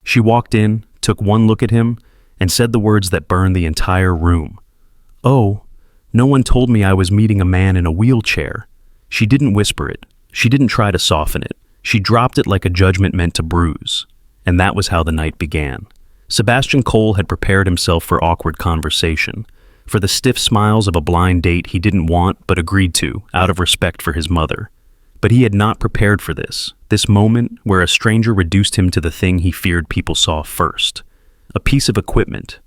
She walked in, took one look at him, and said the words that burned the entire room. "Oh, no one told me I was meeting a man in a wheelchair." She didn't whisper it. She didn't try to soften it. She dropped it like a judgment meant to bruise. And that was how the night began. Sebastian Cole had prepared himself for awkward conversation, for the stiff smiles of a blind date he didn't want but agreed to, out of respect for his mother. But he had not prepared for this moment where a stranger reduced him to the thing he feared people saw first. A piece of equipment,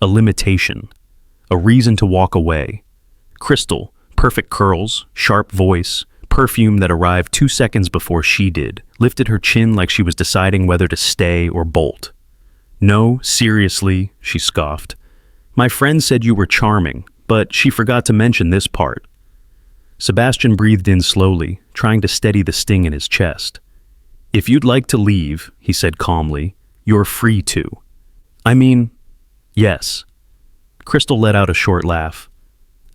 a limitation, a reason to walk away. Crystal, perfect curls, sharp voice, perfume that arrived 2 seconds before she did, lifted her chin like she was deciding whether to stay or bolt. "No, seriously," she scoffed. "My friend said you were charming, but she forgot to mention this part." Sebastian breathed in slowly, trying to steady the sting in his chest. "If you'd like to leave," he said calmly, "you're free to." "I mean, yes." Crystal let out a short laugh.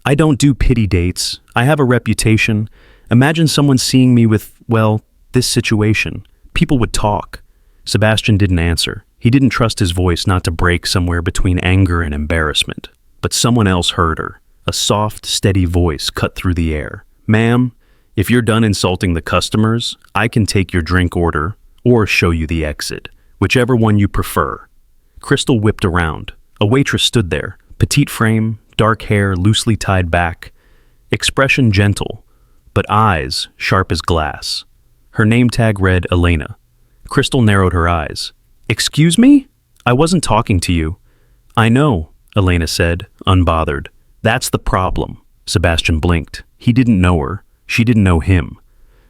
"I don't do pity dates. I have a reputation. Imagine someone seeing me with, well, this situation. People would talk." Sebastian didn't answer. He didn't trust his voice not to break somewhere between anger and embarrassment. But someone else heard her. A soft, steady voice cut through the air. "Ma'am, if you're done insulting the customers, I can take your drink order or show you the exit, whichever one you prefer." Crystal whipped around. A waitress stood there, petite frame, dark hair loosely tied back, expression gentle, but eyes sharp as glass. Her name tag read Elena. Crystal narrowed her eyes. "Excuse me? I wasn't talking to you." "I know," Elena said, unbothered. "That's the problem." Sebastian blinked. He didn't know her. She didn't know him.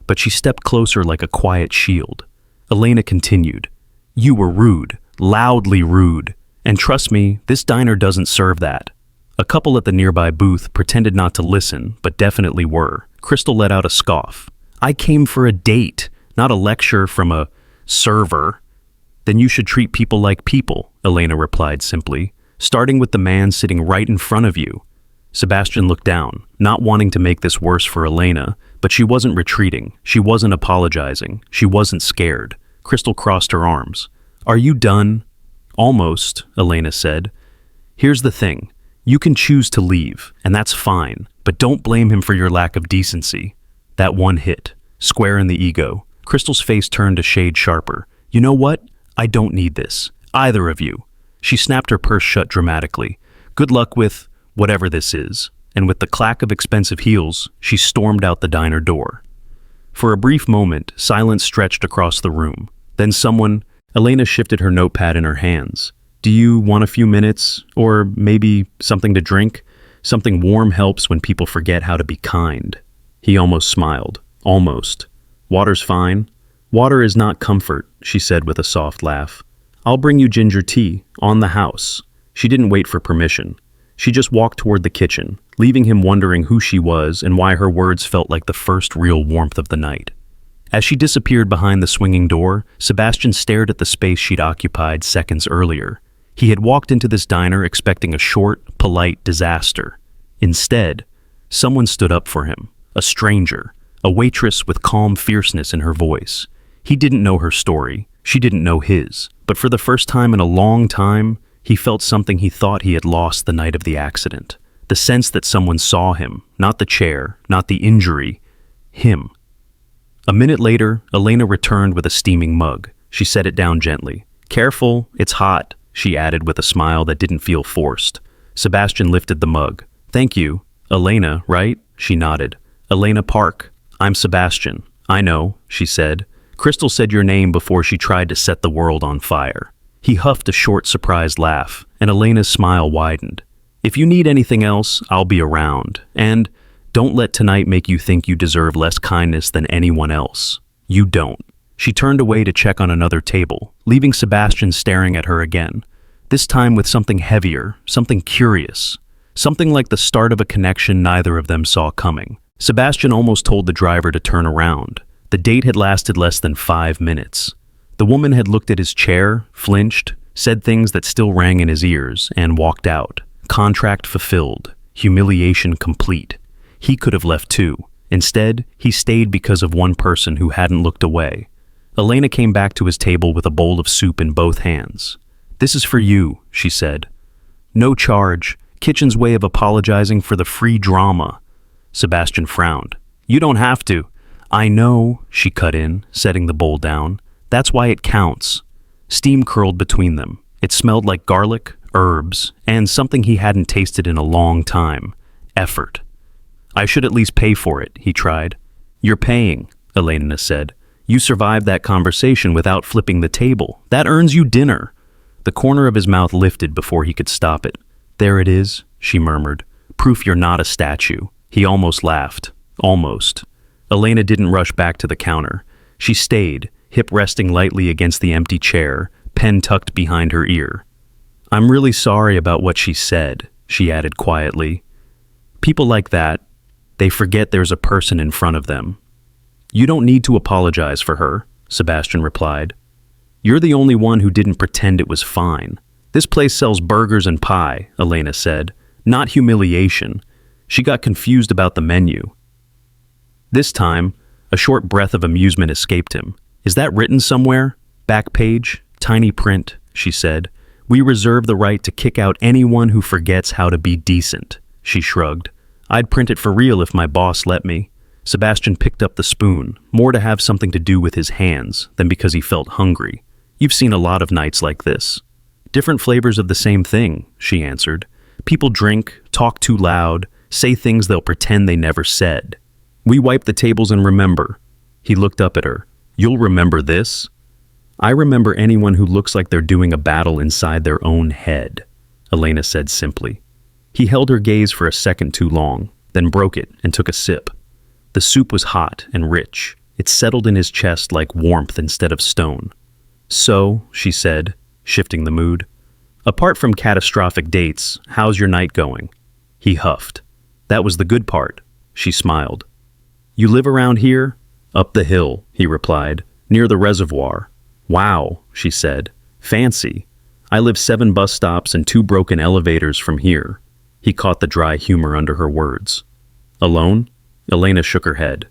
But she stepped closer like a quiet shield. Elena continued. "You were rude, loudly rude. And trust me, this diner doesn't serve that." A couple at the nearby booth pretended not to listen, but definitely were. Crystal let out a scoff. "I came for a date, not a lecture from a server." "Then you should treat people like people," Elena replied simply, "starting with the man sitting right in front of you." Sebastian looked down, not wanting to make this worse for Elena, but she wasn't retreating, she wasn't apologizing, she wasn't scared. Crystal crossed her arms. "Are you done?" "Almost," Elena said. "Here's the thing. You can choose to leave, and that's fine, but don't blame him for your lack of decency." That one hit, square in the ego. Crystal's face turned a shade sharper. "You know what? I don't need this. Either of you." She snapped her purse shut dramatically. "Good luck with whatever this is." And with the clack of expensive heels, she stormed out the diner door. For a brief moment, silence stretched across the room. Then Elena shifted her notepad in her hands. "Do you want a few minutes? Or maybe something to drink? Something warm helps when people forget how to be kind." He almost smiled. Almost. "Water's fine." "Water is not comfort," she said with a soft laugh. "I'll bring you ginger tea, on the house." She didn't wait for permission. She just walked toward the kitchen, leaving him wondering who she was and why her words felt like the first real warmth of the night. As she disappeared behind the swinging door, Sebastian stared at the space she'd occupied seconds earlier. He had walked into this diner expecting a short, polite disaster. Instead, someone stood up for him, a stranger, a waitress with calm fierceness in her voice. He didn't know her story, she didn't know his, but for the first time in a long time, he felt something he thought he had lost the night of the accident. The sense that someone saw him, not the chair, not the injury, him. A minute later, Elena returned with a steaming mug. She set it down gently. "Careful, it's hot," she added with a smile that didn't feel forced. Sebastian lifted the mug. "Thank you. Elena, right?" She nodded. "Elena Park. I'm Sebastian." "I know," she said. "Crystal said your name before she tried to set the world on fire." He huffed a short, surprised laugh, and Elena's smile widened. "If you need anything else, I'll be around. And don't let tonight make you think you deserve less kindness than anyone else. You don't." She turned away to check on another table, leaving Sebastian staring at her again, this time with something heavier, something curious, something like the start of a connection neither of them saw coming. Sebastian almost told the driver to turn around. The date had lasted less than 5 minutes. The woman had looked at his chair, flinched, said things that still rang in his ears, and walked out. Contract fulfilled. Humiliation complete. He could have left too. Instead, he stayed because of one person who hadn't looked away. Elena came back to his table with a bowl of soup in both hands. "This is for you," she said. "No charge. Kitchen's way of apologizing for the free drama." Sebastian frowned. "You don't have to." "I know," she cut in, setting the bowl down. "That's why it counts." Steam curled between them. It smelled like garlic, herbs, and something he hadn't tasted in a long time. Effort. "I should at least pay for it," he tried. "You're paying," Elena said. "You survived that conversation without flipping the table. That earns you dinner." The corner of his mouth lifted before he could stop it. "There it is," she murmured. "Proof you're not a statue." He almost laughed. Almost. Elena didn't rush back to the counter. She stayed, hip resting lightly against the empty chair, pen tucked behind her ear. "I'm really sorry about what she said," she added quietly. "People like that, they forget there's a person in front of them." "You don't need to apologize for her," Sebastian replied. "You're the only one who didn't pretend it was fine. This place sells burgers and pie," Elena said, "not humiliation." She got confused about the menu. This time, a short breath of amusement escaped him. "Is that written somewhere?" "Back page, tiny print," she said. "We reserve the right to kick out anyone who forgets how to be decent." She shrugged. "I'd print it for real if my boss let me." Sebastian picked up the spoon, more to have something to do with his hands than because he felt hungry. "You've seen a lot of nights like this." "Different flavors of the same thing," she answered. "People drink, talk too loud, say things they'll pretend they never said. We wipe the tables and remember." He looked up at her. "You'll remember this?" "I remember anyone who looks like they're doing a battle inside their own head," Elena said simply. He held her gaze for a second too long, then broke it and took a sip. The soup was hot and rich. It settled in his chest like warmth instead of stone. "So," she said, shifting the mood, "apart from catastrophic dates, how's your night going?" He huffed. "That was the good part." She smiled. "You live around here?" "Up the hill," he replied, "near the reservoir." "Wow," she said. "Fancy. I live 7 bus stops and 2 broken elevators from here." He caught the dry humor under her words. "Alone?" Elena shook her head.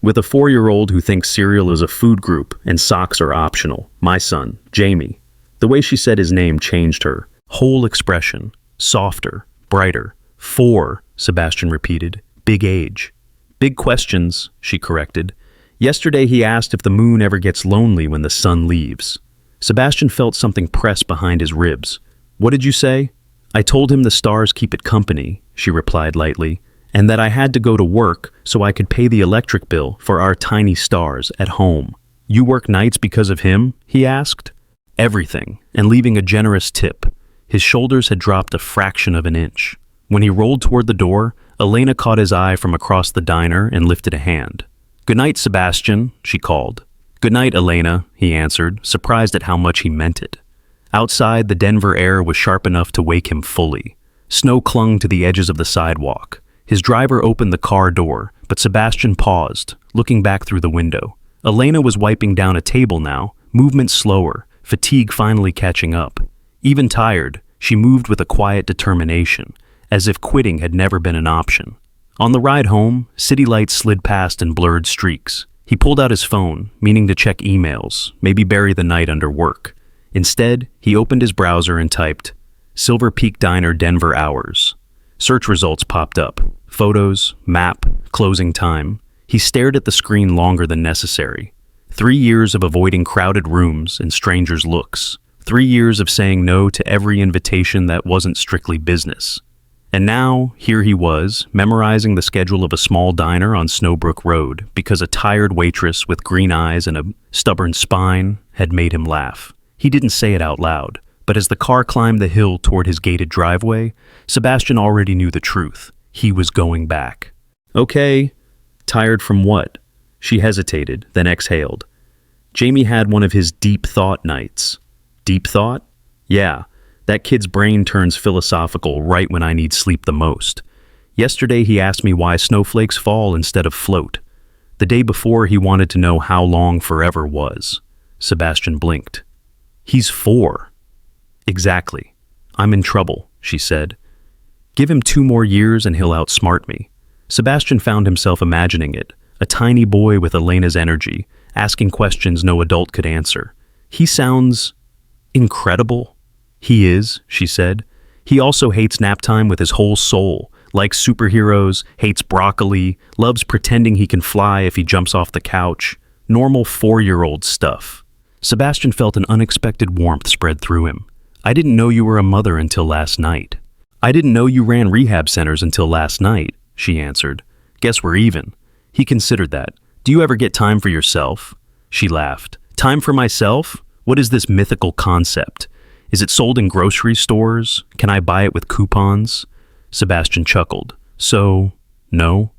"With a 4-year-old who thinks cereal is a food group and socks are optional. My son, Jamie." The way she said his name changed her. Whole expression. Softer. Brighter. 4, Sebastian repeated. Big age. "Big questions," she corrected. "Yesterday he asked if the moon ever gets lonely when the sun leaves." Sebastian felt something press behind his ribs. "What did you say?" "I told him the stars keep it company," she replied lightly, "and that I had to go to work so I could pay the electric bill for our tiny stars at home." "You work nights because of him?" he asked. "Everything, and leaving a generous tip." His shoulders had dropped a fraction of an inch. When he rolled toward the door, Elena caught his eye from across the diner and lifted a hand. "Good night, Sebastian," she called. "Good night, Elena," he answered, surprised at how much he meant it. Outside, the Denver air was sharp enough to wake him fully. Snow clung to the edges of the sidewalk. His driver opened the car door, but Sebastian paused, looking back through the window. Elena was wiping down a table now, movement slower, fatigue finally catching up. Even tired, she moved with a quiet determination, as if quitting had never been an option. On the ride home, city lights slid past in blurred streaks. He pulled out his phone, meaning to check emails, maybe bury the night under work. Instead, he opened his browser and typed, "Silver Peak Diner Denver hours." Search results popped up. Photos, map, closing time. He stared at the screen longer than necessary. 3 years of avoiding crowded rooms and strangers' looks. 3 years of saying no to every invitation that wasn't strictly business. And now, here he was, memorizing the schedule of a small diner on Snowbrook Road because a tired waitress with green eyes and a stubborn spine had made him laugh. He didn't say it out loud, but as the car climbed the hill toward his gated driveway, Sebastian already knew the truth. He was going back. "Okay." "Tired from what?" She hesitated, then exhaled. Jamie had one of his deep thought nights. Deep thought? Yeah. That kid's brain turns philosophical right when I need sleep the most. Yesterday he asked me why snowflakes fall instead of float. The day before he wanted to know how long forever was. Sebastian blinked. "He's 4. "Exactly. I'm in trouble," she said. "Give him 2 more years and he'll outsmart me." Sebastian found himself imagining it, a tiny boy with Elena's energy, asking questions no adult could answer. He sounds incredible. He is, she said. He also hates nap time with his whole soul, likes superheroes, hates broccoli, loves pretending he can fly if he jumps off the couch. Normal 4-year-old stuff. Sebastian felt an unexpected warmth spread through him. I didn't know you were a mother until last night. I didn't know you ran rehab centers until last night, she answered. Guess we're even. He considered that. Do you ever get time for yourself? She laughed. Time for myself? What is this mythical concept? Is it sold in grocery stores? Can I buy it with coupons? Sebastian chuckled. So, no?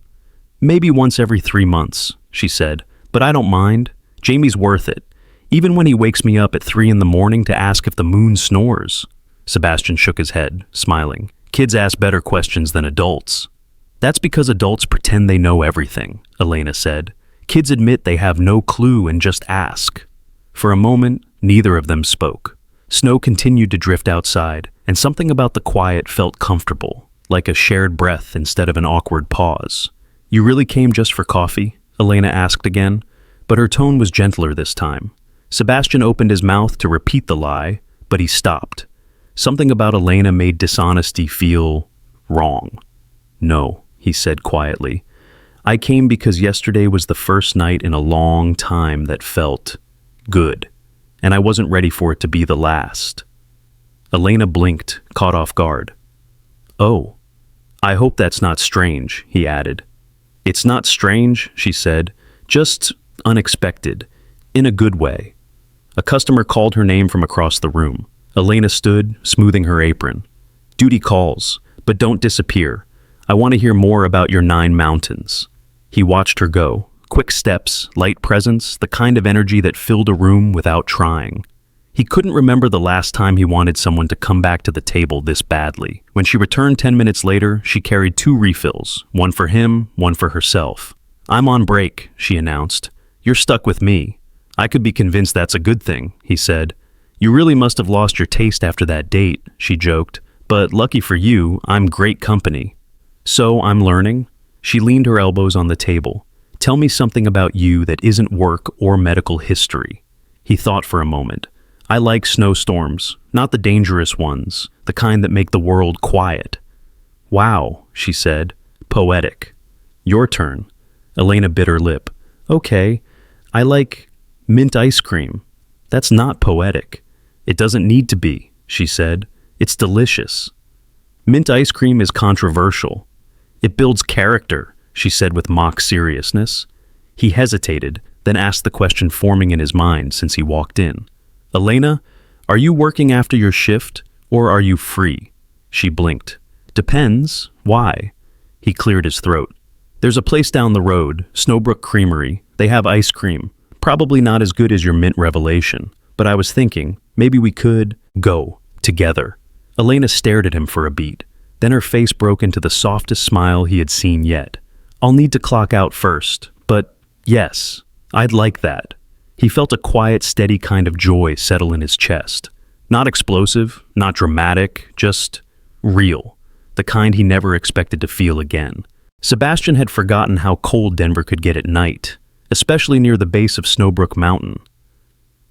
Maybe once every 3 months, she said. But I don't mind. Jamie's worth it. Even when he wakes me up at 3 in the morning to ask if the moon snores. Sebastian shook his head, smiling. Kids ask better questions than adults. That's because adults pretend they know everything, Elena said. Kids admit they have no clue and just ask. For a moment, neither of them spoke. Snow continued to drift outside, and something about the quiet felt comfortable, like a shared breath instead of an awkward pause. You really came just for coffee? Elena asked again, but her tone was gentler this time. Sebastian opened his mouth to repeat the lie, but he stopped. Something about Elena made dishonesty feel wrong. No, he said quietly. I came because yesterday was the first night in a long time that felt good, and I wasn't ready for it to be the last. Elena blinked, caught off guard. Oh, I hope that's not strange, he added. It's not strange, she said, just unexpected, in a good way. A customer called her name from across the room. Elena stood, smoothing her apron. Duty calls, but don't disappear. I want to hear more about your 9 mountains. He watched her go. Quick steps, light presence, the kind of energy that filled a room without trying. He couldn't remember the last time he wanted someone to come back to the table this badly. When she returned 10 minutes later, she carried 2 refills, one for him, one for herself. I'm on break, she announced. You're stuck with me. I could be convinced that's a good thing, he said. You really must have lost your taste after that date, she joked. But lucky for you, I'm great company. So I'm learning? She leaned her elbows on the table. Tell me something about you that isn't work or medical history. He thought for a moment. I like snowstorms, not the dangerous ones, the kind that make the world quiet. Wow, she said. Poetic. Your turn. Elena bit her lip. Okay, I like mint ice cream. That's not poetic. It doesn't need to be, she said. It's delicious. Mint ice cream is controversial. It builds character, she said with mock seriousness. He hesitated, then asked the question forming in his mind since he walked in. Elena, are you working after your shift, or are you free? She blinked. Depends. Why? He cleared his throat. There's a place down the road, Snowbrook Creamery. They have ice cream. Probably not as good as your mint revelation. But I was thinking, maybe we could go together. Elena stared at him for a beat. Then her face broke into the softest smile he had seen yet. I'll need to clock out first, but yes, I'd like that. He felt a quiet, steady kind of joy settle in his chest. Not explosive, not dramatic, just real. The kind he never expected to feel again. Sebastian had forgotten how cold Denver could get at night, especially near the base of Snowbrook Mountain.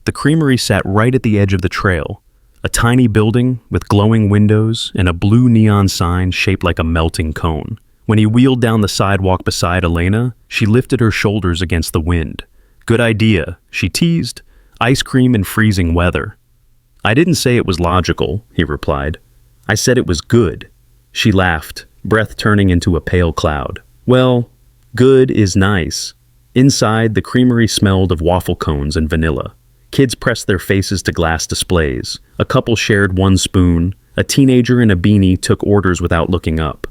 The creamery sat right at the edge of the trail, a tiny building with glowing windows and a blue neon sign shaped like a melting cone. When he wheeled down the sidewalk beside Elena, she lifted her shoulders against the wind. Good idea, she teased. Ice cream in freezing weather. I didn't say it was logical, he replied. I said it was good. She laughed, breath turning into a pale cloud. Well, good is nice. Inside, the creamery smelled of waffle cones and vanilla. Kids pressed their faces to glass displays. A couple shared one spoon. A teenager in a beanie took orders without looking up.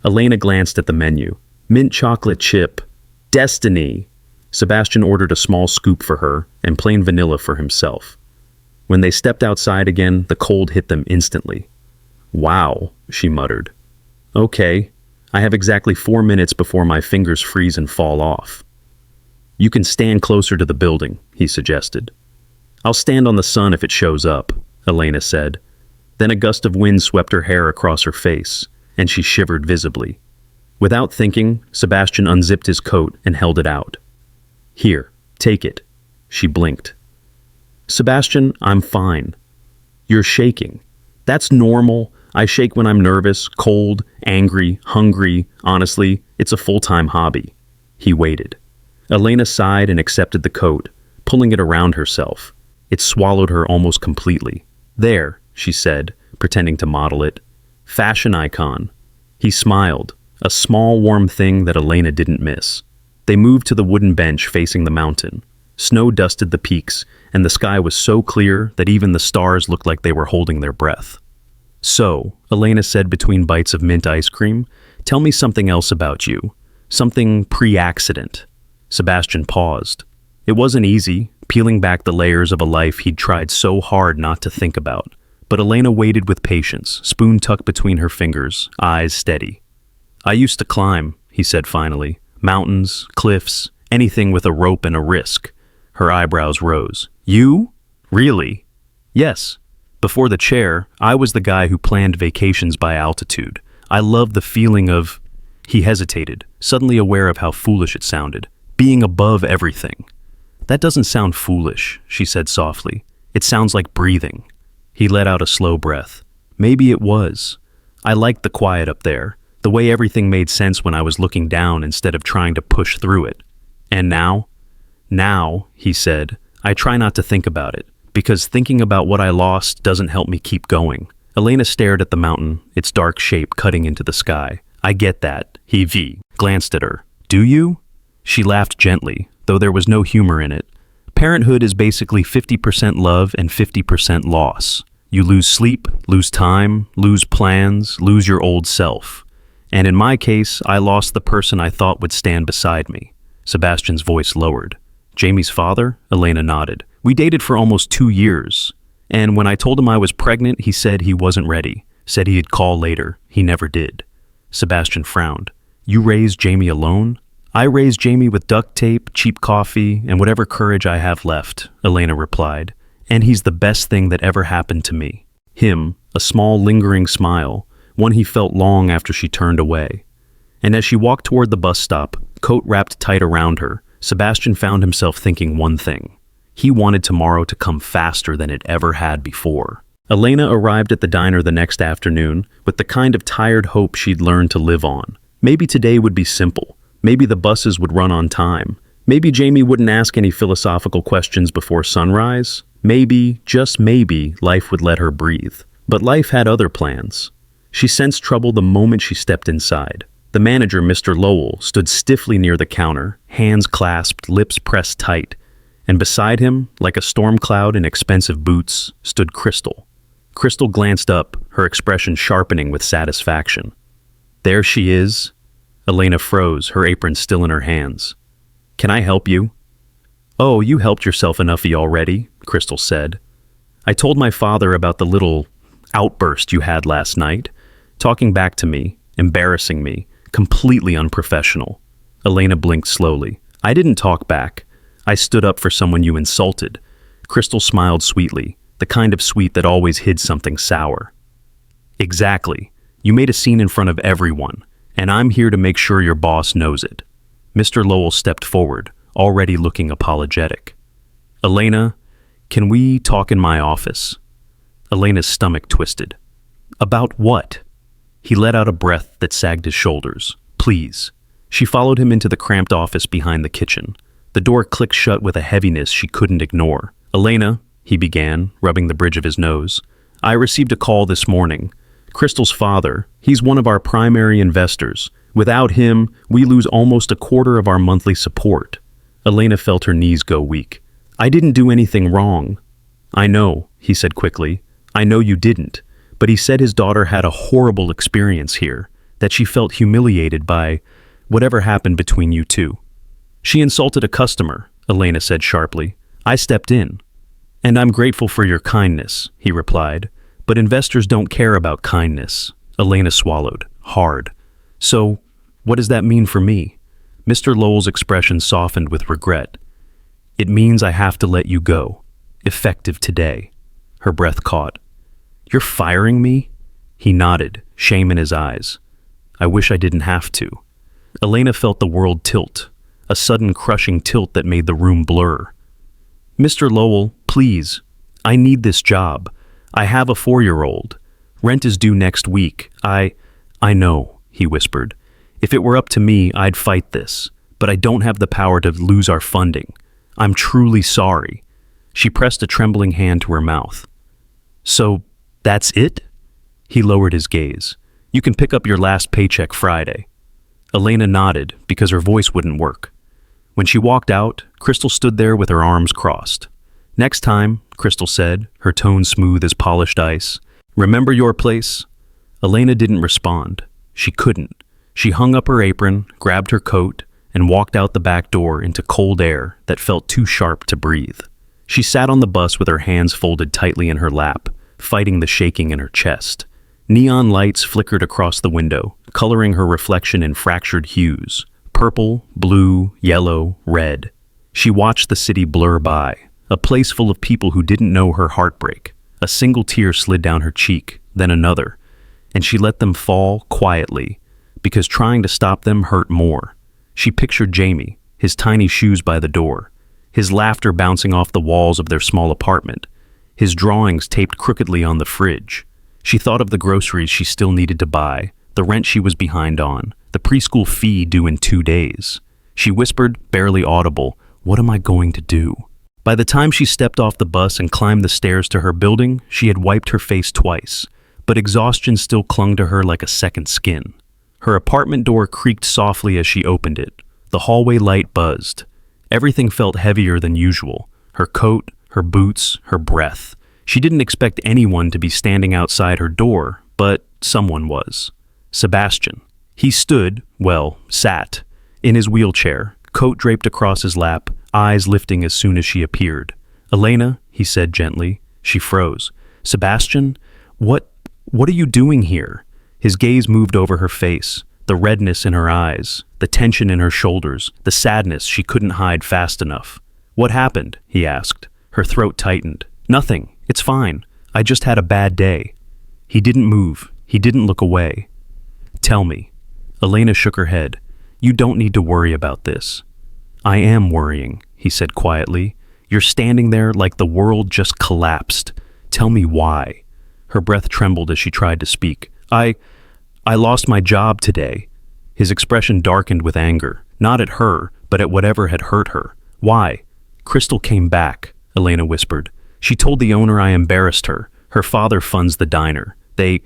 Elena glanced at the menu. Mint chocolate chip. Destiny. Sebastian ordered a small scoop for her and plain vanilla for himself. When they stepped outside again, the cold hit them instantly. Wow, she muttered. Okay, I have exactly 4 minutes before my fingers freeze and fall off. You can stand closer to the building, he suggested. I'll stand on the sun if it shows up, Elena said. Then a gust of wind swept her hair across her face, and she shivered visibly. Without thinking, Sebastian unzipped his coat and held it out. Here, take it. She blinked. Sebastian, I'm fine. You're shaking. That's normal. I shake when I'm nervous, cold, angry, hungry. Honestly, it's a full-time hobby. He waited. Elena sighed and accepted the coat, pulling it around herself. It swallowed her almost completely. There, she said, pretending to model it. Fashion icon. He smiled, a small warm thing that Elena didn't miss. They moved to the wooden bench facing the mountain. Snow dusted the peaks, and the sky was so clear that even the stars looked like they were holding their breath. So, Elena said between bites of mint ice cream, tell me something else about you. Something pre-accident. Sebastian paused. It wasn't easy, peeling back the layers of a life he'd tried so hard not to think about. But Elena waited with patience, spoon tucked between her fingers, eyes steady. I used to climb, he said finally. Mountains, cliffs, anything with a rope and a risk. Her eyebrows rose. You? Really? Yes. Before the chair, I was the guy who planned vacations by altitude. I loved the feeling of... He hesitated, suddenly aware of how foolish it sounded. Being above everything. That doesn't sound foolish, she said softly. It sounds like breathing. He let out a slow breath. Maybe it was. I liked the quiet up there, the way everything made sense when I was looking down instead of trying to push through it. And now? Now, he said, I try not to think about it, because thinking about what I lost doesn't help me keep going. Elena stared at the mountain, its dark shape cutting into the sky. I get that, he glanced at her. Do you? She laughed gently, though there was no humor in it. Parenthood is basically 50% love and 50% loss. You lose sleep, lose time, lose plans, lose your old self. And in my case, I lost the person I thought would stand beside me. Sebastian's voice lowered. Jamie's father? Elena nodded. We dated for almost 2 years. And when I told him I was pregnant, he said he wasn't ready. Said he'd call later. He never did. Sebastian frowned. You raised Jamie alone? I raised Jamie with duct tape, cheap coffee, and whatever courage I have left, Elena replied. And he's the best thing that ever happened to me. Him, a small lingering smile, one he felt long after she turned away. And as she walked toward the bus stop, coat wrapped tight around her, Sebastian found himself thinking one thing. He wanted tomorrow to come faster than it ever had before. Elena arrived at the diner the next afternoon with the kind of tired hope she'd learned to live on. Maybe today would be simple. Maybe the buses would run on time. Maybe Jamie wouldn't ask any philosophical questions before sunrise. Maybe, just maybe, life would let her breathe. But life had other plans. She sensed trouble the moment she stepped inside. The manager, Mr. Lowell, stood stiffly near the counter, hands clasped, lips pressed tight. And beside him, like a storm cloud in expensive boots, stood Crystal. Crystal glanced up, her expression sharpening with satisfaction. There she is. Elena froze, her apron still in her hands. Can I help you? Oh, you helped yourself enoughy already, Crystal said. I told my father about the little outburst you had last night, talking back to me, embarrassing me, completely unprofessional. Elena blinked slowly. I didn't talk back. I stood up for someone you insulted. Crystal smiled sweetly, the kind of sweet that always hid something sour. Exactly. You made a scene in front of everyone, and I'm here to make sure your boss knows it. Mr. Lowell stepped forward, already looking apologetic. Elena, can we talk in my office? Elena's stomach twisted. About what? He let out a breath that sagged his shoulders. Please. She followed him into the cramped office behind the kitchen. The door clicked shut with a heaviness she couldn't ignore. Elena, he began, rubbing the bridge of his nose, I received a call this morning. Crystal's father, he's one of our primary investors. Without him, we lose almost a quarter of our monthly support. Elena felt her knees go weak. I didn't do anything wrong. I know, he said quickly. I know you didn't. But he said his daughter had a horrible experience here, that she felt humiliated by whatever happened between you two. She insulted a customer, Elena said sharply. I stepped in. And I'm grateful for your kindness, he replied. But investors don't care about kindness. Elena swallowed, hard. So, what does that mean for me? Mr. Lowell's expression softened with regret. It means I have to let you go. Effective today. Her breath caught. You're firing me? He nodded, shame in his eyes. I wish I didn't have to. Elena felt the world tilt, a sudden crushing tilt that made the room blur. Mr. Lowell, please. I need this job. I have a 4-year-old. Rent is due next week. I know, he whispered. If it were up to me, I'd fight this. But I don't have the power to lose our funding. I'm truly sorry. She pressed a trembling hand to her mouth. So, that's it? He lowered his gaze. You can pick up your last paycheck Friday. Elena nodded because her voice wouldn't work. When she walked out, Crystal stood there with her arms crossed. Next time, Crystal said, her tone smooth as polished ice, remember your place? Elena didn't respond. She couldn't. She hung up her apron, grabbed her coat, and walked out the back door into cold air that felt too sharp to breathe. She sat on the bus with her hands folded tightly in her lap, fighting the shaking in her chest. Neon lights flickered across the window, coloring her reflection in fractured hues: purple, blue, yellow, red. She watched the city blur by, a place full of people who didn't know her heartbreak. A single tear slid down her cheek, then another, and she let them fall quietly, because trying to stop them hurt more. She pictured Jamie, his tiny shoes by the door, his laughter bouncing off the walls of their small apartment, his drawings taped crookedly on the fridge. She thought of the groceries she still needed to buy, the rent she was behind on, the preschool fee due in 2 days. She whispered, barely audible, "What am I going to do?" By the time she stepped off the bus and climbed the stairs to her building, she had wiped her face twice, but exhaustion still clung to her like a second skin. Her apartment door creaked softly as she opened it. The hallway light buzzed. Everything felt heavier than usual. Her coat, her boots, her breath. She didn't expect anyone to be standing outside her door, but someone was. Sebastian. He stood, sat, in his wheelchair, coat draped across his lap, eyes lifting as soon as she appeared. "Elena," he said gently. She froze. "Sebastian, what are you doing here?" His gaze moved over her face, the redness in her eyes, the tension in her shoulders, the sadness she couldn't hide fast enough. "What happened?" he asked. Her throat tightened. "Nothing. It's fine. I just had a bad day." He didn't move. He didn't look away. "Tell me." Elena shook her head. "You don't need to worry about this." "I am worrying," he said quietly. "You're standing there like the world just collapsed. Tell me why." Her breath trembled as she tried to speak. I lost my job today." His expression darkened with anger, not at her, but at whatever had hurt her. "Why?" "Crystal came back," Elena whispered. "She told the owner I embarrassed her. Her father funds the diner. They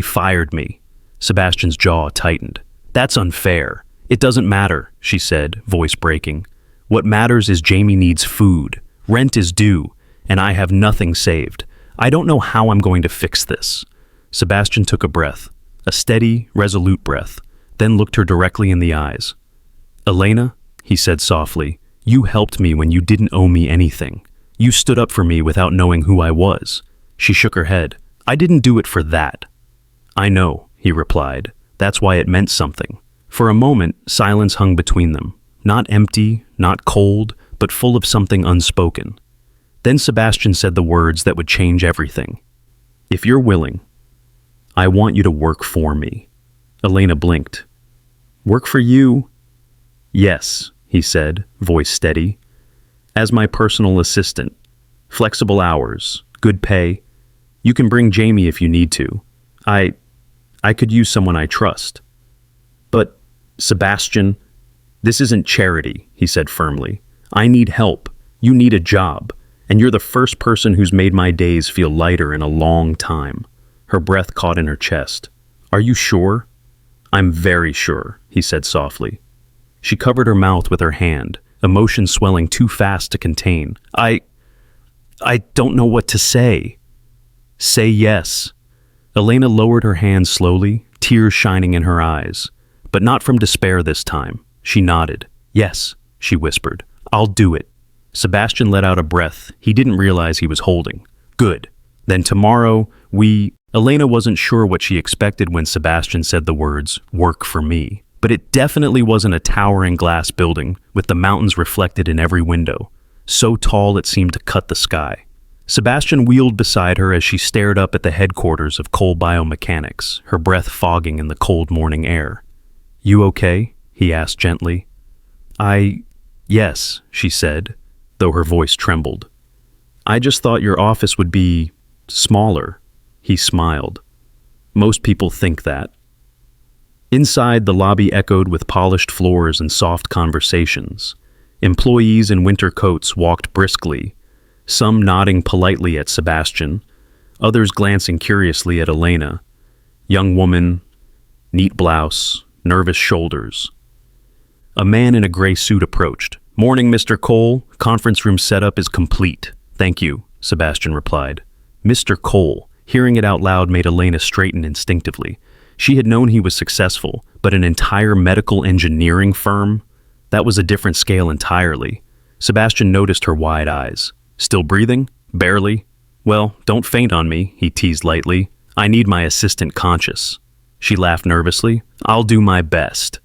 fired me." Sebastian's jaw tightened. "That's unfair." "It doesn't matter," she said, voice breaking. "What matters is Jamie needs food. Rent is due, and I have nothing saved. I don't know how I'm going to fix this." Sebastian took a breath, a steady, resolute breath, then looked her directly in the eyes. "Elena," he said softly, "you helped me when you didn't owe me anything. You stood up for me without knowing who I was." She shook her head. "I didn't do it for that." "I know," he replied. "That's why it meant something." For a moment, silence hung between them, not empty, not cold, but full of something unspoken. Then Sebastian said the words that would change everything. "If you're willing, I want you to work for me." Elena blinked. "Work for you?" "Yes," he said, voice steady. "As my personal assistant. Flexible hours, good pay. You can bring Jamie if you need to. I could use someone I trust." "But, Sebastian, this isn't charity," he said firmly. "I need help. You need a job. And you're the first person who's made my days feel lighter in a long time." Her breath caught in her chest. "Are you sure?" "I'm very sure," he said softly. She covered her mouth with her hand, emotion swelling too fast to contain. I don't know what to say." "Say yes." Elena lowered her hand slowly, tears shining in her eyes. But not from despair this time. She nodded. "Yes," she whispered. "I'll do it." Sebastian let out a breath he didn't realize he was holding. "Good. Then tomorrow, Elena wasn't sure what she expected when Sebastian said the words, "work for me." But it definitely wasn't a towering glass building with the mountains reflected in every window, so tall it seemed to cut the sky. Sebastian wheeled beside her as she stared up at the headquarters of Coal Biomechanics, her breath fogging in the cold morning air. "You okay?" he asked gently. Yes," she said, though her voice trembled. I just thought your office would be smaller. He smiled. Most people think that. Inside, the lobby echoed with polished floors and soft conversations. Employees in winter coats walked briskly, some nodding politely at Sebastian, others glancing curiously at Elena. Young woman, neat blouse, nervous shoulders. A man in a gray suit approached. "Morning, Mr. Cole. Conference room setup is complete. Thank you," Sebastian replied. Mr. Cole, hearing it out loud, made Elena straighten instinctively. She had known he was successful, but an entire medical engineering firm? That was a different scale entirely. Sebastian noticed her wide eyes. "Still breathing? Barely? Well, don't faint on me," he teased lightly. "I need my assistant conscious." She laughed nervously. "I'll do my best."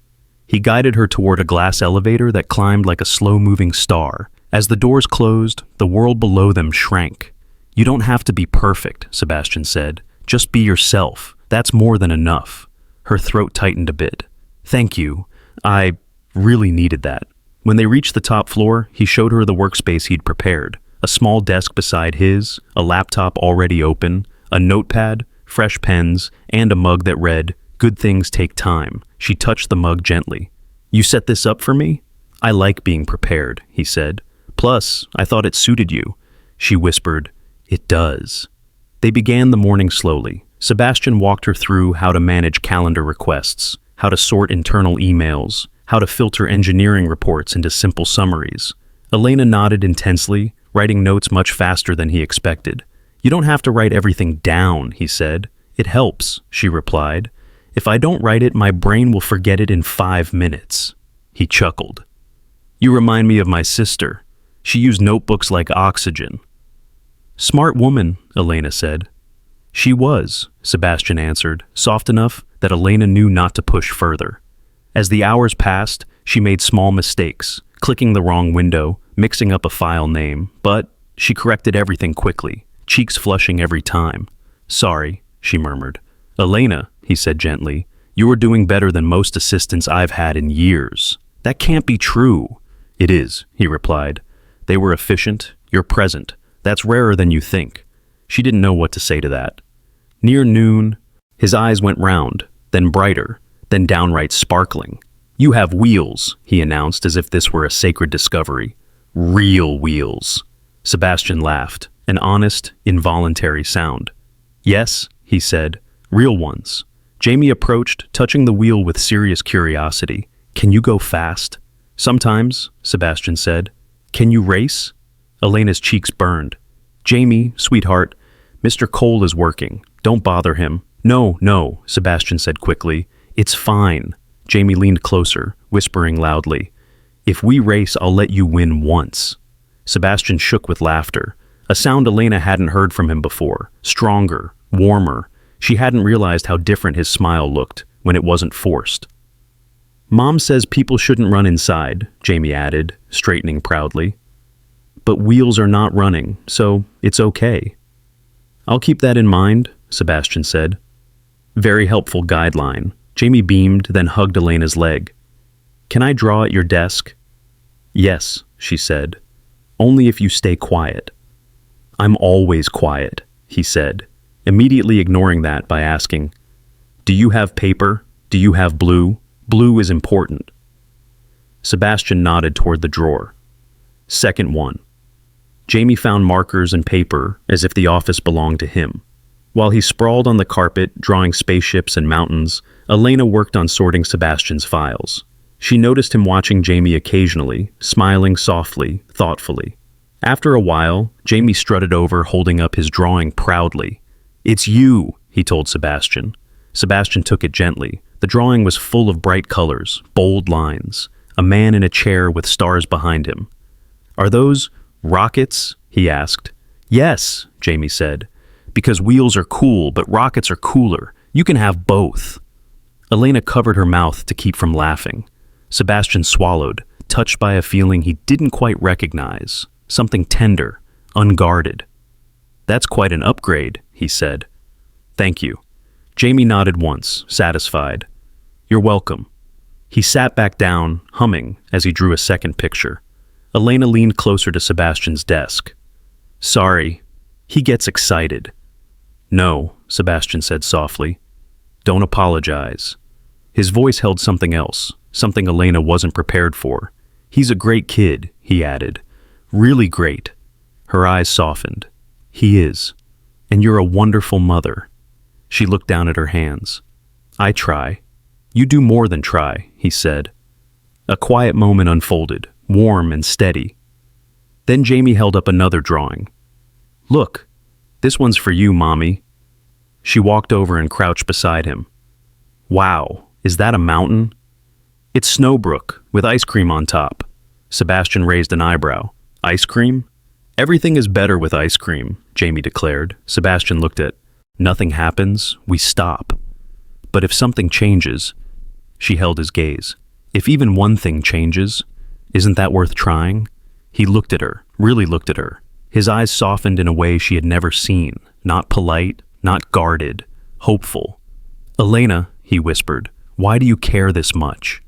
He guided her toward a glass elevator that climbed like a slow-moving star. As the doors closed, the world below them shrank. "You don't have to be perfect," Sebastian said. "Just be yourself. That's more than enough." Her throat tightened a bit. "Thank you. I really needed that." When they reached the top floor, he showed her the workspace he'd prepared. A small desk beside his, a laptop already open, a notepad, fresh pens, and a mug that read, "Good things take time." She touched the mug gently. "You set this up for me?" "I like being prepared," he said. "Plus, I thought it suited you." She whispered, "It does." They began the morning slowly. Sebastian walked her through how to manage calendar requests, how to sort internal emails, how to filter engineering reports into simple summaries. Elena nodded intensely, writing notes much faster than he expected. "You don't have to write everything down," he said. "It helps," she replied. "If I don't write it, my brain will forget it in 5 minutes." He chuckled. "You remind me of my sister. She used notebooks like oxygen." "Smart woman," Elena said. "She was," Sebastian answered, soft enough that Elena knew not to push further. As the hours passed, she made small mistakes, clicking the wrong window, mixing up a file name, but she corrected everything quickly, cheeks flushing every time. "Sorry," she murmured. "Elena," he said gently, "you are doing better than most assistants I've had in years." "That can't be true." "It is," he replied. "They were efficient, you're present. That's rarer than you think." She didn't know what to say to that. Near noon, his eyes went round, then brighter, then downright sparkling. "You have wheels," he announced as if this were a sacred discovery. "Real wheels." Sebastian laughed, an honest, involuntary sound. "Yes," he said, "real ones." Jamie approached, touching the wheel with serious curiosity. "Can you go fast?" "Sometimes," Sebastian said. "Can you race?" Elena's cheeks burned. "Jamie, sweetheart, Mr. Cole is working. Don't bother him." "No, no," Sebastian said quickly. "It's fine." Jamie leaned closer, whispering loudly. "If we race, I'll let you win once." Sebastian shook with laughter, a sound Elena hadn't heard from him before, stronger, warmer. She hadn't realized how different his smile looked when it wasn't forced. "Mom says people shouldn't run inside," Jamie added, straightening proudly. "But wheels are not running, so it's okay." "I'll keep that in mind," Sebastian said. "Very helpful guideline." Jamie beamed, then hugged Elena's leg. "Can I draw at your desk?" "Yes," she said. "Only if you stay quiet." "I'm always quiet," he said, immediately ignoring that by asking, "Do you have paper? Do you have blue? Blue is important." Sebastian nodded toward the drawer. "Second one." Jamie found markers and paper as if the office belonged to him. While he sprawled on the carpet, drawing spaceships and mountains, Elena worked on sorting Sebastian's files. She noticed him watching Jamie occasionally, smiling softly, thoughtfully. After a while, Jamie strutted over, holding up his drawing proudly. "It's you," he told Sebastian. Sebastian took it gently. The drawing was full of bright colors, bold lines, a man in a chair with stars behind him. "Are those rockets?" he asked. "Yes," Jamie said. "Because wheels are cool, but rockets are cooler. You can have both." Elena covered her mouth to keep from laughing. Sebastian swallowed, touched by a feeling he didn't quite recognize, something tender, unguarded. "That's quite an upgrade," he said. "Thank you." Jamie nodded once, satisfied. "You're welcome." He sat back down, humming, as he drew a second picture. Elena leaned closer to Sebastian's desk. Sorry. He gets excited. No, Sebastian said softly. Don't apologize. His voice held something else, something Elena wasn't prepared for. He's a great kid, he added. Really great. Her eyes softened. He is. And you're a wonderful mother. She looked down at her hands. I try. You do more than try, he said. A quiet moment unfolded, warm and steady. Then Jamie held up another drawing. Look, this one's for you, Mommy. She walked over and crouched beside him. Wow, is that a mountain? It's Snowbrook, with ice cream on top. Sebastian raised an eyebrow. Ice cream? Everything is better with ice cream, Jamie declared. Sebastian looked at. Nothing happens, we stop. But if something changes, she held his gaze. If even one thing changes, isn't that worth trying? He looked at her, really looked at her. His eyes softened in a way she had never seen, not polite, not guarded, hopeful. Elena, he whispered, why do you care this much?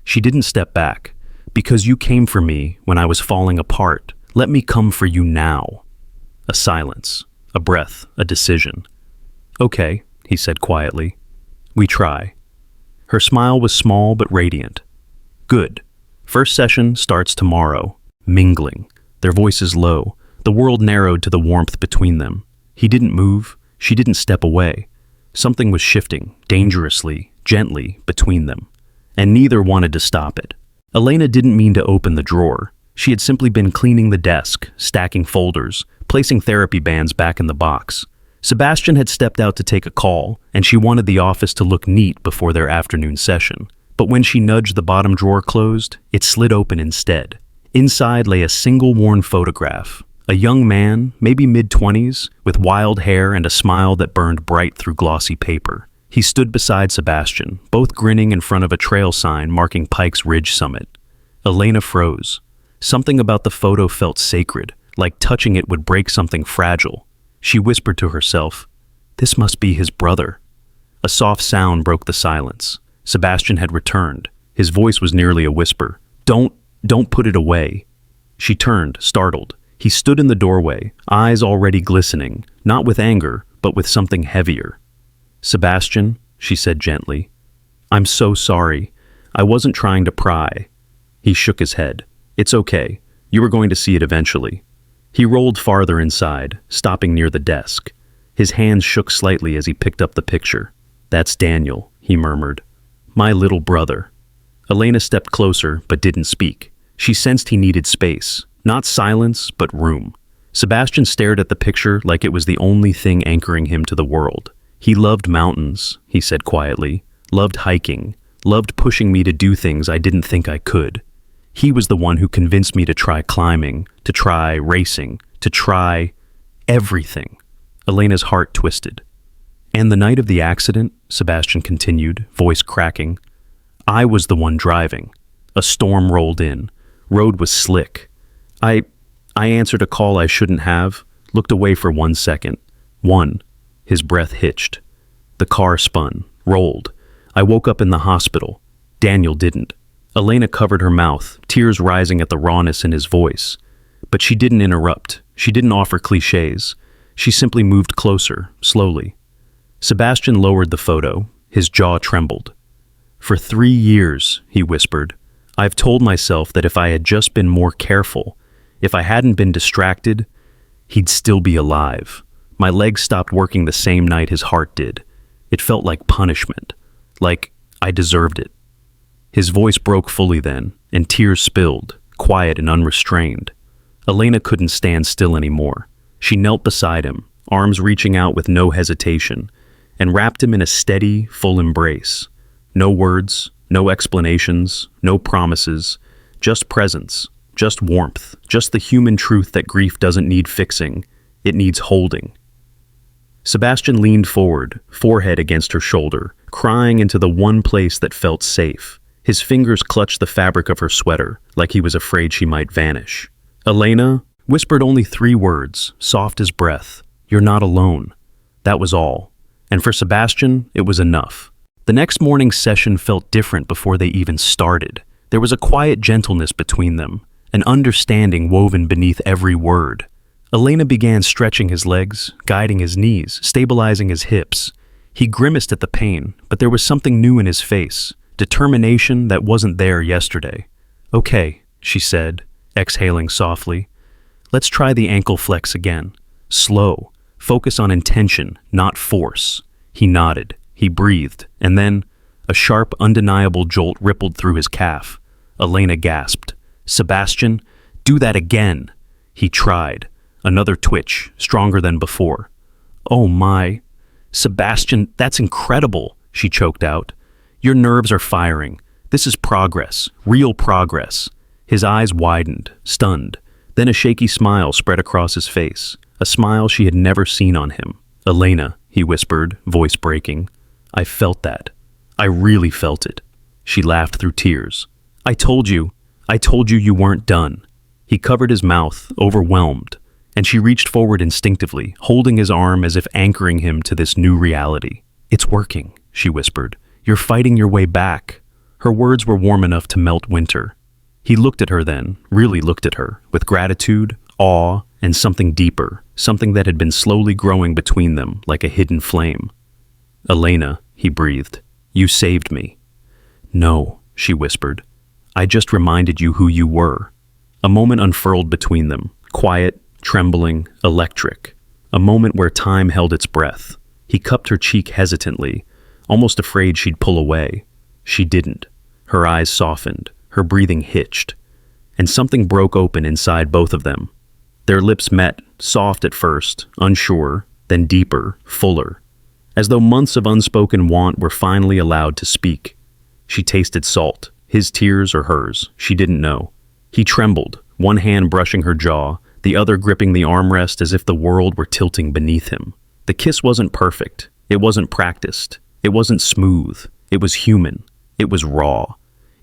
She didn't step back. Because you came for me when I was falling apart. Let me come for you now. A silence, a breath, a decision. Okay, he said quietly. We try. Her smile was small but radiant. Good. First session starts tomorrow. Mingling. Their voices low. The world narrowed to the warmth between them. He didn't move. She didn't step away. Something was shifting, dangerously, gently, between them. And neither wanted to stop it. Elena didn't mean to open the drawer. She had simply been cleaning the desk, stacking folders, placing therapy bands back in the box. Sebastian had stepped out to take a call, and she wanted the office to look neat before their afternoon session. But when she nudged the bottom drawer closed, it slid open instead. Inside lay a single worn photograph. A young man, maybe mid-20s, with wild hair and a smile that burned bright through glossy paper. He stood beside Sebastian, both grinning in front of a trail sign marking Pike's Ridge summit. Elena froze. Something about the photo felt sacred, like touching it would break something fragile. She whispered to herself, "This must be his brother." A soft sound broke the silence. Sebastian had returned. His voice was nearly a whisper. Don't put it away." She turned, startled. He stood in the doorway, eyes already glistening, not with anger, but with something heavier. "Sebastian," she said gently, "I'm so sorry. I wasn't trying to pry." He shook his head. "It's okay. You were going to see it eventually." He rolled farther inside, stopping near the desk. His hands shook slightly as he picked up the picture. "That's Daniel," he murmured. "My little brother." Elena stepped closer, but didn't speak. She sensed he needed space. Not silence, but room. Sebastian stared at the picture like it was the only thing anchoring him to the world. "He loved mountains," he said quietly. "Loved hiking. Loved pushing me to do things I didn't think I could. He was the one who convinced me to try climbing, to try racing, to try everything." Elena's heart twisted. "And the night of the accident," Sebastian continued, voice cracking, "I was the one driving. A storm rolled in. Road was slick. I answered a call I shouldn't have, looked away for 1 second. His breath hitched. The car spun, rolled. I woke up in the hospital. Daniel didn't." Elena covered her mouth, tears rising at the rawness in his voice. But she didn't interrupt. She didn't offer cliches. She simply moved closer, slowly. Sebastian lowered the photo. His jaw trembled. "For 3 years," he whispered, "I've told myself that if I had just been more careful, if I hadn't been distracted, he'd still be alive. My legs stopped working the same night his heart did. It felt like punishment, like I deserved it." His voice broke fully then, and tears spilled, quiet and unrestrained. Elena couldn't stand still anymore. She knelt beside him, arms reaching out with no hesitation, and wrapped him in a steady, full embrace. No words, no explanations, no promises, just presence, just warmth, just the human truth that grief doesn't need fixing, it needs holding. Sebastian leaned forward, forehead against her shoulder, crying into the one place that felt safe. His fingers clutched the fabric of her sweater, like he was afraid she might vanish. Elena whispered only 3 words, soft as breath. "You're not alone." That was all. And for Sebastian, it was enough. The next morning's session felt different before they even started. There was a quiet gentleness between them, an understanding woven beneath every word. Elena began stretching his legs, guiding his knees, stabilizing his hips. He grimaced at the pain, but there was something new in his face, determination that wasn't there yesterday. "Okay," she said, exhaling softly. "Let's try the ankle flex again. Slow. Focus on intention, not force." He nodded. He breathed, and then a sharp, undeniable jolt rippled through his calf. Elena gasped. "Sebastian, do that again." He tried. Another twitch, stronger than before. "Oh my. Sebastian, that's incredible," she choked out. "Your nerves are firing. This is progress, real progress." His eyes widened, stunned. Then a shaky smile spread across his face, a smile she had never seen on him. "Elena," he whispered, voice breaking. "I felt that. I really felt it." She laughed through tears. I told you you weren't done." He covered his mouth, overwhelmed, and she reached forward instinctively, holding his arm as if anchoring him to this new reality. "It's working," she whispered. "You're fighting your way back." Her words were warm enough to melt winter. He looked at her then, really looked at her, with gratitude, awe, and something deeper, something that had been slowly growing between them like a hidden flame. "Elena," he breathed, "you saved me." "No," she whispered. "I just reminded you who you were." A moment unfurled between them, quiet, trembling, electric. A moment where time held its breath. He cupped her cheek hesitantly, almost afraid she'd pull away. She didn't. Her eyes softened, her breathing hitched, and something broke open inside both of them. Their lips met, soft at first, unsure, then deeper, fuller, as though months of unspoken want were finally allowed to speak. She tasted salt, his tears or hers, she didn't know. He trembled, one hand brushing her jaw, the other gripping the armrest as if the world were tilting beneath him. The kiss wasn't perfect, it wasn't practiced, it wasn't smooth, it was human, it was raw.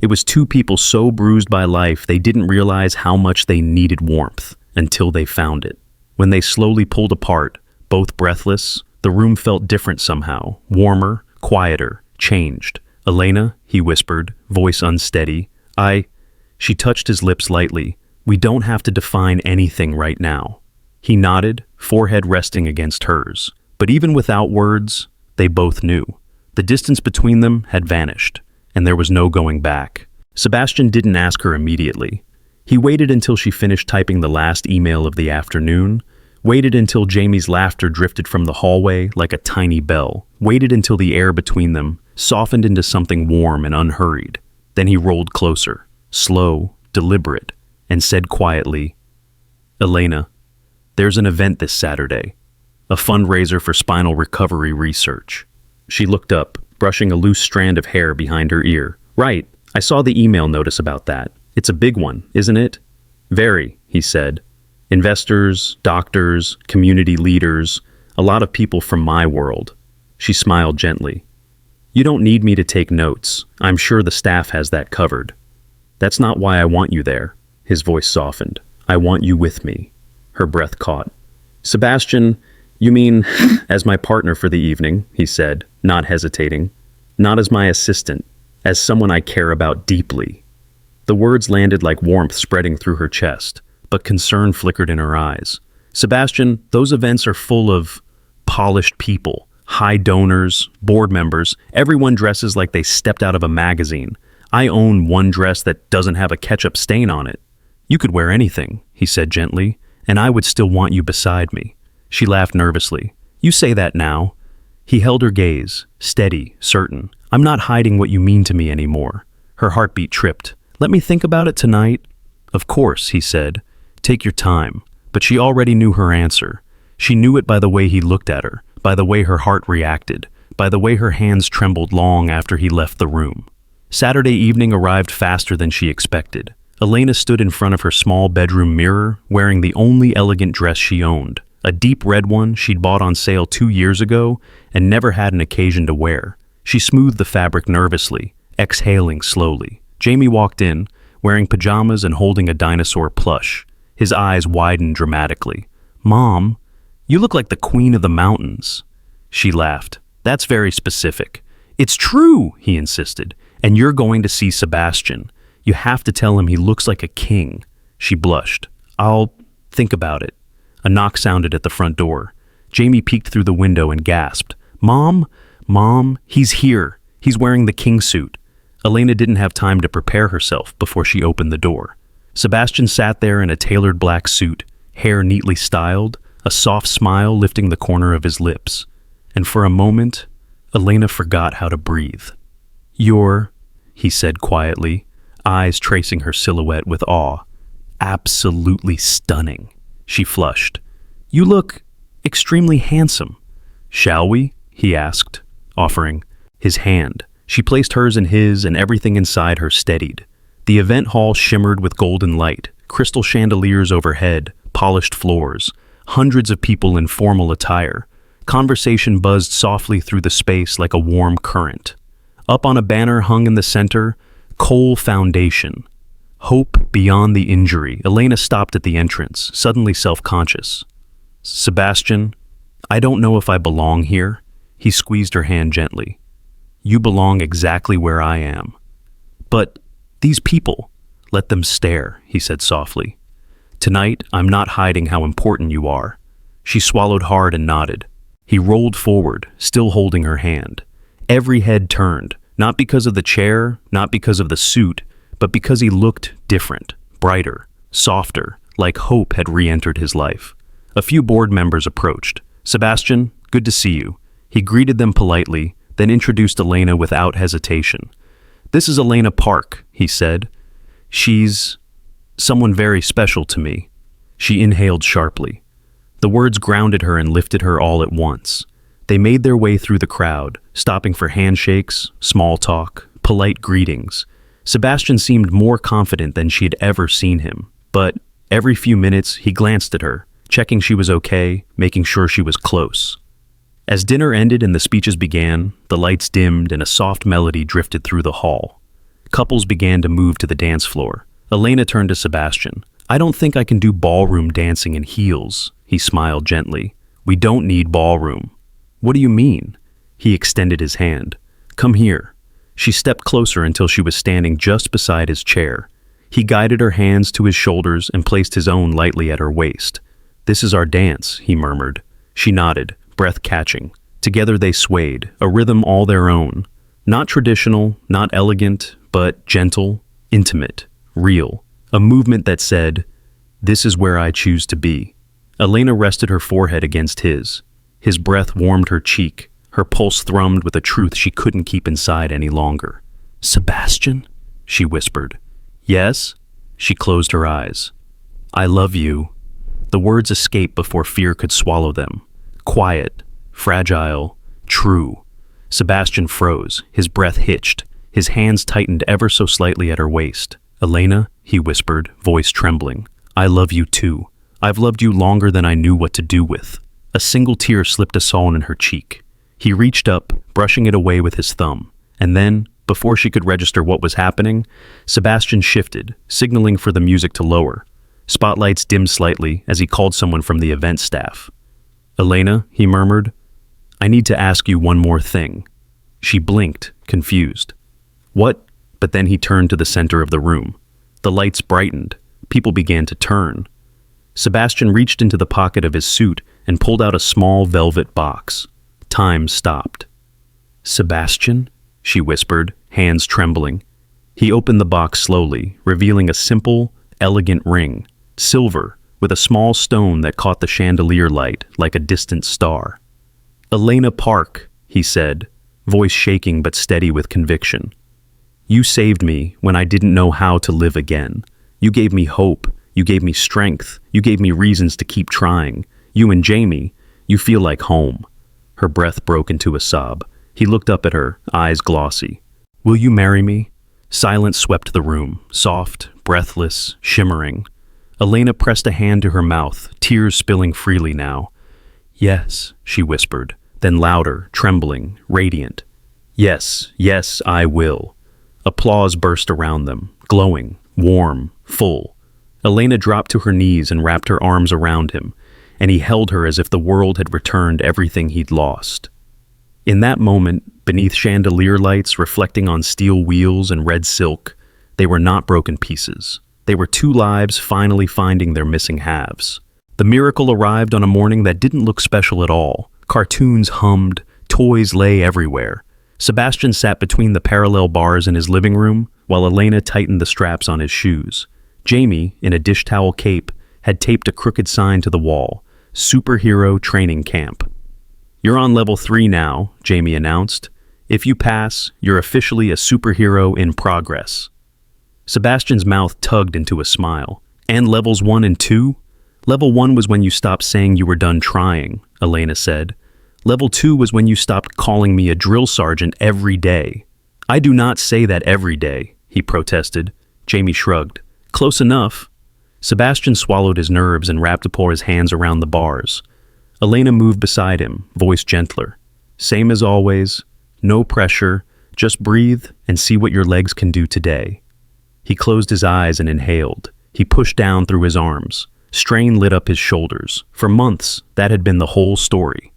It was two people so bruised by life they didn't realize how much they needed warmth until they found it. When they slowly pulled apart, both breathless, the room felt different somehow, warmer, quieter, changed. "Elena," he whispered, voice unsteady. She touched his lips lightly. "We don't have to define anything right now." He nodded, forehead resting against hers. But even without words, they both knew. The distance between them had vanished, and there was no going back. Sebastian didn't ask her immediately. He waited until she finished typing the last email of the afternoon, waited until Jamie's laughter drifted from the hallway like a tiny bell, waited until the air between them softened into something warm and unhurried. Then he rolled closer, slow, deliberate, and said quietly, "Elena, there's an event this Saturday, a fundraiser for spinal recovery research." She looked up, brushing a loose strand of hair behind her ear. "Right, I saw the email notice about that. It's a big one, isn't it?" "Very," he said. "Investors, doctors, community leaders, a lot of people from my world." She smiled gently. "You don't need me to take notes. I'm sure the staff has that covered." "That's not why I want you there." His voice softened. "I want you with me." Her breath caught. "Sebastian, you mean as my partner for the evening," he said, not hesitating. "Not as my assistant, as someone I care about deeply." The words landed like warmth spreading through her chest, but concern flickered in her eyes. "Sebastian, those events are full of polished people, high donors, board members. Everyone dresses like they stepped out of a magazine. I own one dress that doesn't have a ketchup stain on it." "You could wear anything," he said gently, "and I would still want you beside me." She laughed nervously. "You say that now." He held her gaze, steady, certain. "I'm not hiding what you mean to me anymore." Her heartbeat tripped. "Let me think about it tonight." "Of course," he said. "Take your time." But she already knew her answer. She knew it by the way he looked at her, by the way her heart reacted, by the way her hands trembled long after he left the room. Saturday evening arrived faster than she expected. Elena stood in front of her small bedroom mirror, wearing the only elegant dress she owned, a deep red one she'd bought on sale 2 years ago and never had an occasion to wear. She smoothed the fabric nervously, exhaling slowly. Jamie walked in, wearing pajamas and holding a dinosaur plush. His eyes widened dramatically. "Mom, you look like the queen of the mountains." She laughed. "That's very specific." "It's true," he insisted. "And you're going to see Sebastian. You have to tell him he looks like a king." She blushed. "I'll think about it." A knock sounded at the front door. Jamie peeked through the window and gasped. "Mom? Mom, he's here. He's wearing the king suit." Elena didn't have time to prepare herself before she opened the door. Sebastian sat there in a tailored black suit, hair neatly styled, a soft smile lifting the corner of his lips. And for a moment, Elena forgot how to breathe. "You're," he said quietly, eyes tracing her silhouette with awe, "absolutely stunning." She flushed. "You look extremely handsome." "Shall we?" he asked, offering his hand. She placed hers in his, and everything inside her steadied. The event hall shimmered with golden light, crystal chandeliers overhead, polished floors, hundreds of people in formal attire. Conversation buzzed softly through the space like a warm current. Up on a banner hung in the center, Cole Foundation. Hope beyond the injury. Elena stopped at the entrance, suddenly self-conscious. "Sebastian, I don't know if I belong here." He squeezed her hand gently. "You belong exactly where I am." "But these people, let them stare," he said softly. "Tonight, I'm not hiding how important you are." She swallowed hard and nodded. He rolled forward, still holding her hand. Every head turned, not because of the chair, not because of the suit, but because he looked different, brighter, softer, like hope had re-entered his life. A few board members approached. "Sebastian, good to see you." He greeted them politely, then introduced Elena without hesitation. "This is Elena Park," he said. "She's someone very special to me." She inhaled sharply. The words grounded her and lifted her all at once. They made their way through the crowd, stopping for handshakes, small talk, polite greetings. Sebastian seemed more confident than she had ever seen him, but every few minutes he glanced at her, checking she was okay, making sure she was close. As dinner ended and the speeches began, the lights dimmed and a soft melody drifted through the hall. Couples began to move to the dance floor. Elena turned to Sebastian. "I don't think I can do ballroom dancing in heels," he smiled gently. "We don't need ballroom." "What do you mean?" He extended his hand. "Come here." She stepped closer until she was standing just beside his chair. He guided her hands to his shoulders and placed his own lightly at her waist. "This is our dance," he murmured. She nodded, breath catching. Together they swayed, a rhythm all their own. Not traditional, not elegant, but gentle, intimate, real. A movement that said, "This is where I choose to be." Elena rested her forehead against his. His breath warmed her cheek. Her pulse thrummed with a truth she couldn't keep inside any longer. "Sebastian?" she whispered. "Yes?" She closed her eyes. "I love you." The words escaped before fear could swallow them. Quiet, fragile, true. Sebastian froze, his breath hitched, his hands tightened ever so slightly at her waist. "Elena," he whispered, voice trembling, "I love you too. I've loved you longer than I knew what to do with." A single tear slipped a sullen in her cheek. He reached up, brushing it away with his thumb, and then, before she could register what was happening, Sebastian shifted, signaling for the music to lower. Spotlights dimmed slightly as he called someone from the event staff. "Elena," he murmured, "I need to ask you one more thing." She blinked, confused. "What?" But then he turned to the center of the room. The lights brightened. People began to turn. Sebastian reached into the pocket of his suit and pulled out a small velvet box. Time stopped. "Sebastian?" she whispered, hands trembling. He opened the box slowly, revealing a simple, elegant ring, silver, with a small stone that caught the chandelier light like a distant star. "Elena Park," he said, voice shaking but steady with conviction. "You saved me when I didn't know how to live again. You gave me hope. You gave me strength. You gave me reasons to keep trying. You and Jamie, you feel like home." Her breath broke into a sob. He looked up at her, eyes glossy. "Will you marry me?" Silence swept the room, soft, breathless, shimmering. Elena pressed a hand to her mouth, tears spilling freely now. "Yes," she whispered, then louder, trembling, radiant. "Yes, yes, I will." Applause burst around them, glowing, warm, full. Elena dropped to her knees and wrapped her arms around him, and he held her as if the world had returned everything he'd lost. In that moment, beneath chandelier lights reflecting on steel wheels and red silk, they were not broken pieces. They were two lives finally finding their missing halves. The miracle arrived on a morning that didn't look special at all. Cartoons hummed, toys lay everywhere. Sebastian sat between the parallel bars in his living room, while Elena tightened the straps on his shoes. Jamie, in a dish towel cape, had taped a crooked sign to the wall, "Superhero Training Camp." "You're on level 3 now," Jamie announced. "If you pass, you're officially a superhero in progress." Sebastian's mouth tugged into a smile. "And levels 1 and 2? Level 1 was when you stopped saying you were done trying," Elena said. "Level 2 was when you stopped calling me a drill sergeant every day." "I do not say that every day," he protested. Jamie shrugged. "Close enough." Sebastian swallowed his nerves and wrapped his hands around the bars. Elena moved beside him, voice gentler. "Same as always. No pressure. Just breathe and see what your legs can do today." He closed his eyes and inhaled. He pushed down through his arms. Strain lit up his shoulders. For months, that had been the whole story.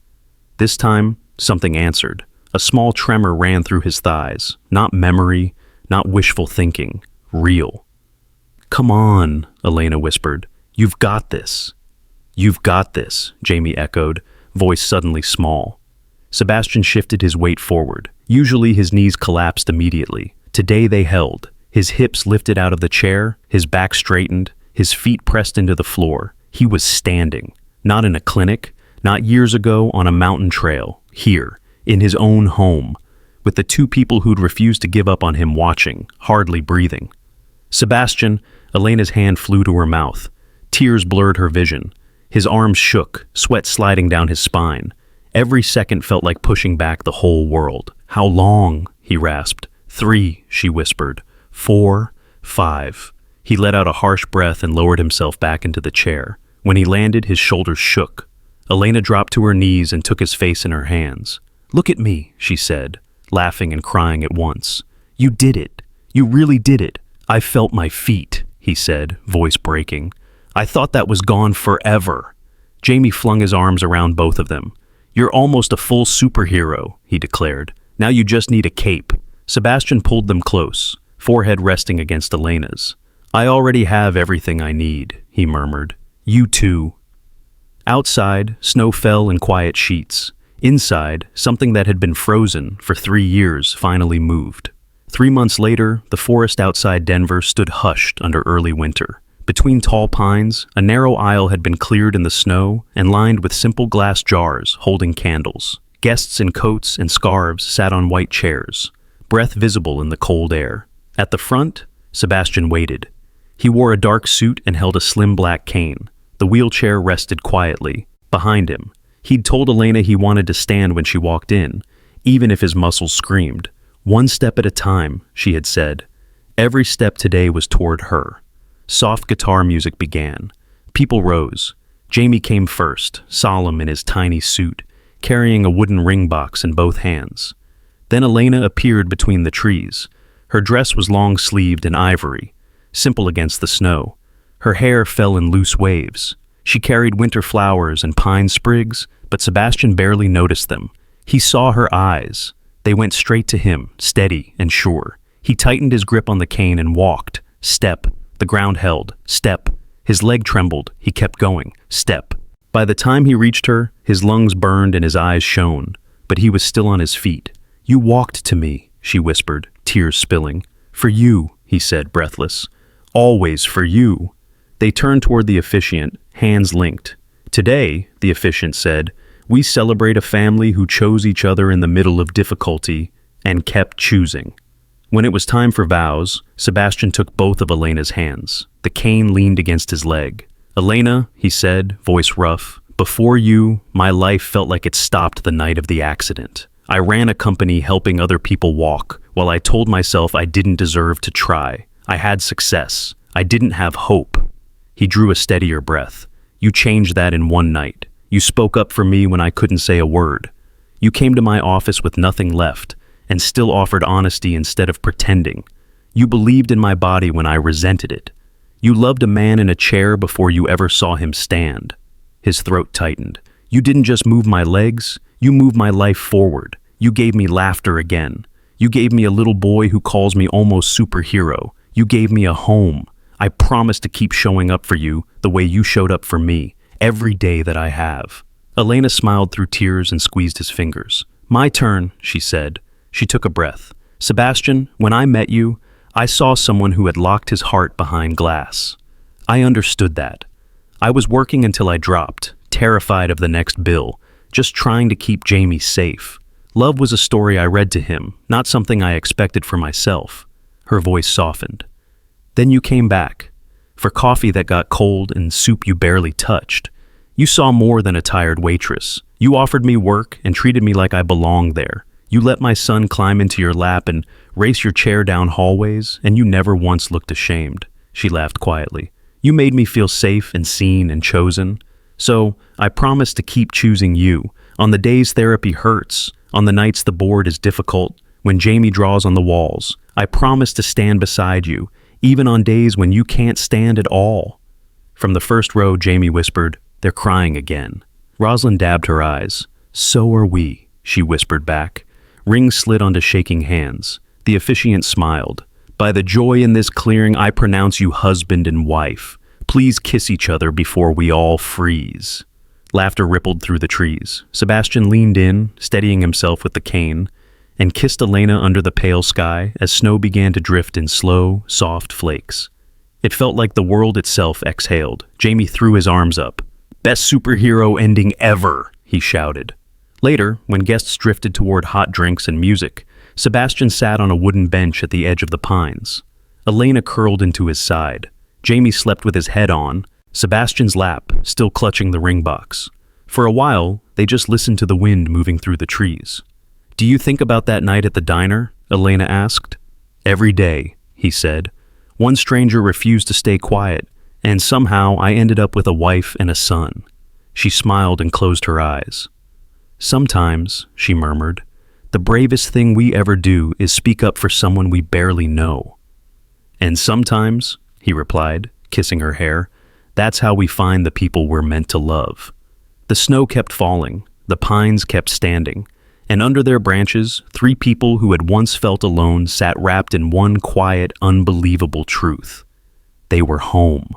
This time, something answered. A small tremor ran through his thighs. Not memory, not wishful thinking. Real. "Come on," Elena whispered. "You've got this." "You've got this," Jamie echoed, voice suddenly small. Sebastian shifted his weight forward. Usually his knees collapsed immediately. Today they held. His hips lifted out of the chair, his back straightened, his feet pressed into the floor. He was standing. Not in a clinic, not years ago on a mountain trail. Here, in his own home, with the two people who'd refused to give up on him watching, hardly breathing. "Sebastian," Elena's hand flew to her mouth. Tears blurred her vision. His arms shook, sweat sliding down his spine. Every second felt like pushing back the whole world. "How long?" he rasped. "3," she whispered. 4, 5. He let out a harsh breath and lowered himself back into the chair. When he landed, his shoulders shook. Elena dropped to her knees and took his face in her hands. "Look at me," she said, laughing and crying at once. "You did it. You really did it. I felt my feet," he said, voice breaking. "I thought that was gone forever." Jamie flung his arms around both of them. "You're almost a full superhero," he declared. "Now you just need a cape." Sebastian pulled them close, forehead resting against Elena's. "I already have everything I need," he murmured. "You too." Outside, snow fell in quiet sheets. Inside, something that had been frozen for 3 years finally moved. 3 months later, the forest outside Denver stood hushed under early winter. Between tall pines, a narrow aisle had been cleared in the snow and lined with simple glass jars holding candles. Guests in coats and scarves sat on white chairs, breath visible in the cold air. At the front, Sebastian waited. He wore a dark suit and held a slim black cane. The wheelchair rested quietly. Behind him, he'd told Elena he wanted to stand when she walked in, even if his muscles screamed. "One step at a time," she had said. Every step today was toward her. Soft guitar music began. People rose. Jamie came first, solemn in his tiny suit, carrying a wooden ring box in both hands. Then Elena appeared between the trees. Her dress was long-sleeved and ivory, simple against the snow. Her hair fell in loose waves. She carried winter flowers and pine sprigs, but Sebastian barely noticed them. He saw her eyes. They went straight to him, steady and sure. He tightened his grip on the cane and walked. Step. The ground held. Step. His leg trembled. He kept going. Step. By the time he reached her, his lungs burned and his eyes shone, but he was still on his feet. "You walked to me," she whispered, tears spilling. "For you," he said, breathless. "Always for you." They turned toward the officiant, hands linked. "Today," the officiant said, "we celebrate a family who chose each other in the middle of difficulty and kept choosing." When it was time for vows, Sebastian took both of Elena's hands. The cane leaned against his leg. "Elena," he said, voice rough, "before you, my life felt like it stopped the night of the accident. I ran a company helping other people walk, while I told myself I didn't deserve to try. I had success. I didn't have hope." He drew a steadier breath. "You changed that in one night. You spoke up for me when I couldn't say a word. You came to my office with nothing left, and still offered honesty instead of pretending. You believed in my body when I resented it. You loved a man in a chair before you ever saw him stand." His throat tightened. "You didn't just move my legs, you moved my life forward. You gave me laughter again. You gave me a little boy who calls me almost superhero. You gave me a home, I promise to keep showing up for you the way you showed up for me, every day that I have." Elena smiled through tears and squeezed his fingers. "My turn," she said. She took a breath. "Sebastian, when I met you, I saw someone who had locked his heart behind glass. I understood that. I was working until I dropped, terrified of the next bill, just trying to keep Jamie safe. Love was a story I read to him, not something I expected for myself." Her voice softened. "Then you came back, for coffee that got cold and soup you barely touched. You saw more than a tired waitress. You offered me work and treated me like I belonged there. You let my son climb into your lap and race your chair down hallways, and you never once looked ashamed." She laughed quietly. "You made me feel safe and seen and chosen. So I promise to keep choosing you, on the days therapy hurts, on the nights the board is difficult, when Jamie draws on the walls. I promise to stand beside you, even on days when you can't stand at all." From the first row, Jamie whispered, "They're crying again." Rosalind dabbed her eyes. "So are we," she whispered back. Rings slid onto shaking hands. The officiant smiled. "By the joy in this clearing, I pronounce you husband and wife. Please kiss each other before we all freeze." Laughter rippled through the trees. Sebastian leaned in, steadying himself with the cane, and kissed Elena under the pale sky as snow began to drift in slow, soft flakes. It felt like the world itself exhaled. Jamie threw his arms up. "Best superhero ending ever," he shouted. Later, when guests drifted toward hot drinks and music, Sebastian sat on a wooden bench at the edge of the pines. Elena curled into his side. Jamie slept with his head on, Sebastian's lap still clutching the ring box. For a while, they just listened to the wind moving through the trees. "Do you think about that night at the diner?" Elena asked. "Every day," he said. "One stranger refused to stay quiet, and somehow I ended up with a wife and a son." She smiled and closed her eyes. "Sometimes," she murmured, "the bravest thing we ever do is speak up for someone we barely know." "And sometimes," he replied, kissing her hair, "that's how we find the people we're meant to love." The snow kept falling, the pines kept standing, and under their branches, three people who had once felt alone sat wrapped in one quiet, unbelievable truth. They were home.